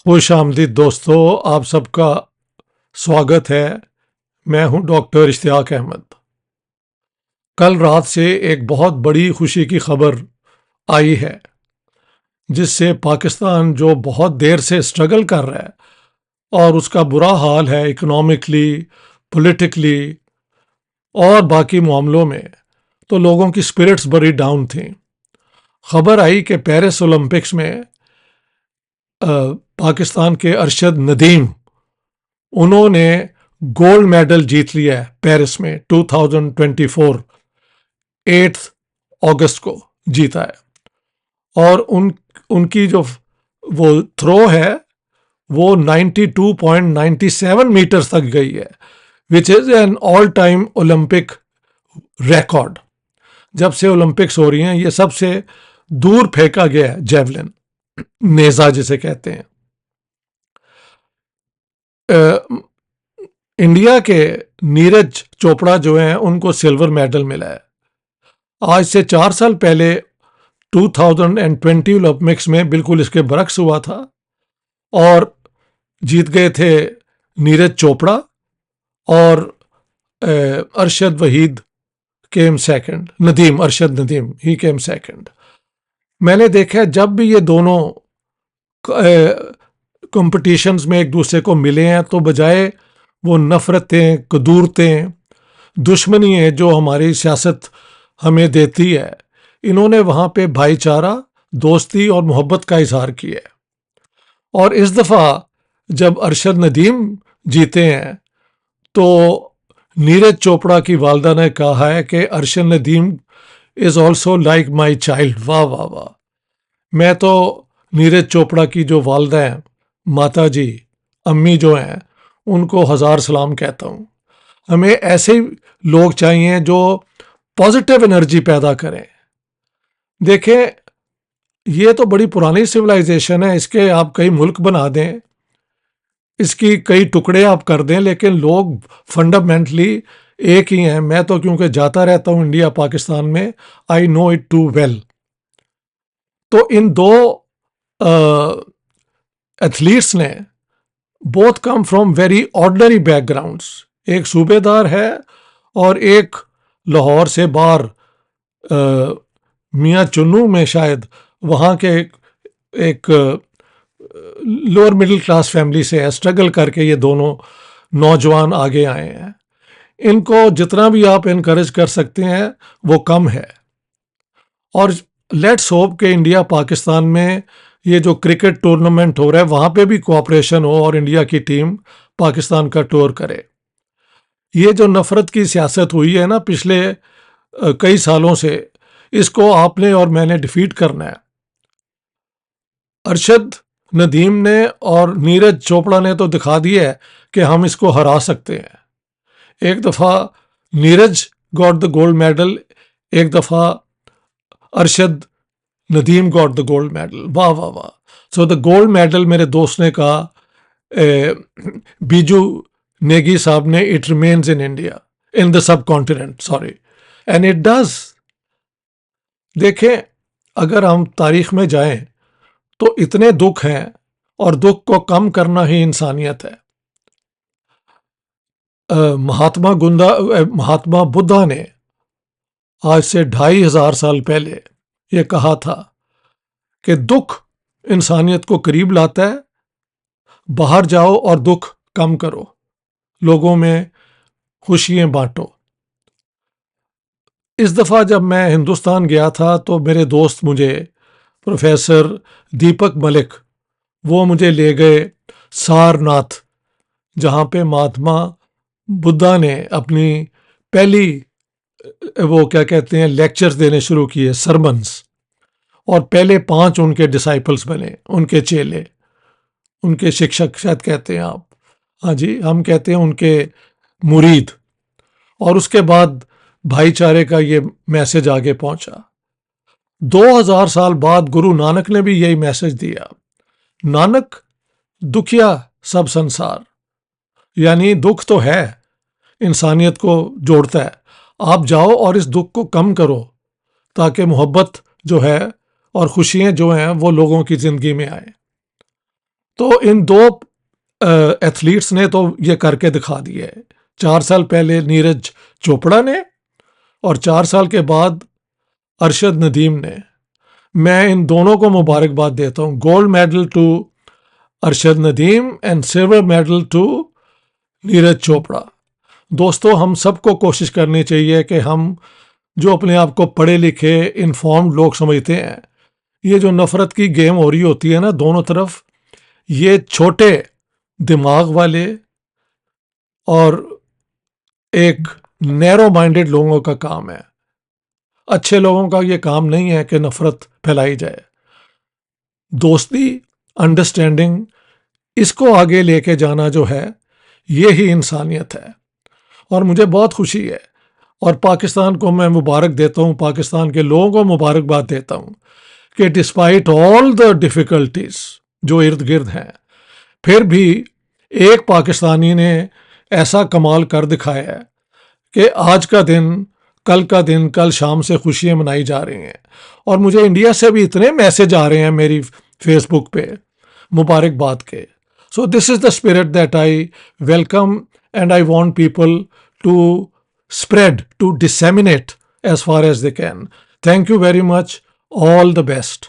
खुश आमदीद दोस्तों, आप सबका स्वागत है। मैं हूं डॉक्टर इश्तियाक अहमद। कल रात से एक बहुत बड़ी खुशी की खबर आई है, जिससे पाकिस्तान जो बहुत देर से स्ट्रगल कर रहा है और उसका बुरा हाल है इकोनॉमिकली, पॉलिटिकली और बाकी मामलों में, तो लोगों की स्पिरिट्स बड़ी डाउन थी। खबर आई कि पेरिस ओलंपिक्स में पाकिस्तान के अरशद नदीम, उन्होंने गोल्ड मेडल जीत लिया है पेरिस में 2024 8 अगस्त को जीता है। और उनकी जो वो थ्रो है वो 92.97 मीटर्स तक गई है, which is an all time Olympic record. जब से ओलंपिक्स हो रही हैं ये सबसे दूर फेंका गया है जेवलिन, नेजा जिसे कहते हैं। इंडिया के नीरज चोपड़ा जो हैं उनको सिल्वर मेडल मिला है। आज से 4 साल पहले 2020 ओलंपिक्स में बिल्कुल इसके बरक्स हुआ था और जीत गए थे नीरज चोपड़ा और अरशद वहीद केम सेकंड, अरशद नदीम ही केम सेकंड। मैंने देखा जब भी ये दोनों कंपटीशंस में एक दूसरे को मिले हैं तो बजाय वो नफरतें, कदूरतें, दुश्मनी है जो हमारी सियासत हमें देती है, इन्होंने वहाँ पे भाईचारा, दोस्ती और मोहब्बत का इजहार किया है। और इस दफ़ा जब अरशद नदीम जीते हैं तो नीरज चोपड़ा की वालदा ने कहा है कि Arshad Nadeem is also like my child. वाह वाह वाह। मैं तो नीरज चोपड़ा की जो वालदा हैं, माता जी, अम्मी जो हैं, उनको हज़ार सलाम कहता हूँ। हमें ऐसे लोग चाहिए जो पॉजिटिव एनर्जी पैदा करें। देखें, ये तो बड़ी पुरानी सिविलाइजेशन है, इसके आप कई मुल्क बना दें, इसकी कई टुकड़े आप कर दें, लेकिन लोग फंडामेंटली एक ही हैं। मैं तो क्योंकि जाता रहता हूँ इंडिया पाकिस्तान में, I know it too well. तो इन दो एथलीट्स ने both come from very ordinary backgrounds. एक सूबेदार है और एक लाहौर से बाहर मियाँ चुन्नू में शायद वहाँ के एक लोअर मिडिल क्लास फैमिली से है। स्ट्रगल करके ये दोनों नौजवान आगे आए हैं। इनको जितना भी आप इनकरेज कर सकते हैं वो कम है। और लेट्स होप कि इंडिया पाकिस्तान में ये जो क्रिकेट टूर्नामेंट हो रहा है वहाँ पे भी कोऑपरेशन हो और इंडिया की टीम पाकिस्तान का टूर करे। ये जो नफरत की सियासत हुई है ना पिछले कई सालों से, इसको आपने और मैंने डिफीट करना है। अरशद नदीम ने और नीरज चोपड़ा ने तो दिखा दिया है कि हम इसको हरा सकते हैं। एक दफ़ा Neeraj got the gold medal, एक दफ़ा Arshad Nadeem got the gold medal. वाह वाह वाह। सो द गोल्ड मेडल, मेरे दोस्त ने कहा, बीजू नेगी साहब ने, it remains in India, in the sub continent, sorry, and it does. देखें, अगर हम तारीख में जाएं तो इतने दुख हैं और दुख को कम करना ही इंसानियत है। महात्मा बुद्धा ने आज से 2500 साल पहले ये कहा था कि दुख इंसानियत को करीब लाता है। बाहर जाओ और दुख कम करो, लोगों में खुशियां बांटो। इस दफ़ा जब मैं हिंदुस्तान गया था तो मेरे दोस्त मुझे, प्रोफेसर दीपक मलिक, वो मुझे ले गए सारनाथ, जहाँ पे महात्मा बुद्धा ने अपनी पहली वो क्या कहते हैं लेक्चर्स देने शुरू किए, सरमन्स। और पहले 5 उनके डिसाइपल्स बने, उनके चेले, उनके शिक्षक शायद कहते हैं आप, हाँ जी हम कहते हैं उनके मुरीद। और उसके बाद भाईचारे का ये मैसेज आगे पहुंचा। 2000 साल बाद गुरु नानक ने भी यही मैसेज दिया। नानक दुखिया सब संसार, यानी दुख तो है, इंसानियत को जोड़ता है। आप जाओ और इस दुख को कम करो ताकि मोहब्बत जो है और खुशियां जो हैं वो लोगों की जिंदगी में आए। तो इन दो एथलीट्स ने तो ये करके दिखा दिया है। 4 साल पहले नीरज चोपड़ा ने और 4 साल के बाद अरशद नदीम ने। मैं इन दोनों को मुबारकबाद देता हूँ। Gold medal to Arshad Nadeem and silver medal to Neeraj Chopra. दोस्तों, हम सबको कोशिश करनी चाहिए कि हम जो अपने आप को पढ़े लिखे इन्फॉर्म्ड लोग समझते हैं, ये जो नफरत की गेम हो रही होती है ना दोनों तरफ, ये छोटे दिमाग वाले और एक नैरो माइंडेड लोगों का काम है। अच्छे लोगों का ये काम नहीं है कि नफरत फैलाई जाए। दोस्ती, अंडरस्टैंडिंग, इसको आगे लेके जाना जो है, ये ही इंसानियत है। और मुझे बहुत खुशी है और पाकिस्तान को मैं मुबारक देता हूँ, पाकिस्तान के लोगों को मुबारकबाद देता हूँ कि डिस्पाइट ऑल द डिफ़िकल्टीज जो इर्द गिर्द हैं, फिर भी एक पाकिस्तानी ने ऐसा कमाल कर दिखाया है कि आज का दिन, कल शाम से खुशियाँ मनाई जा रही हैं। और मुझे इंडिया से भी इतने मैसेज आ रहे हैं मेरी फेसबुक पे मुबारकबाद के। So this is the spirit that I welcome and I want people to spread, to disseminate as far as they can. Thank you very much. All the best.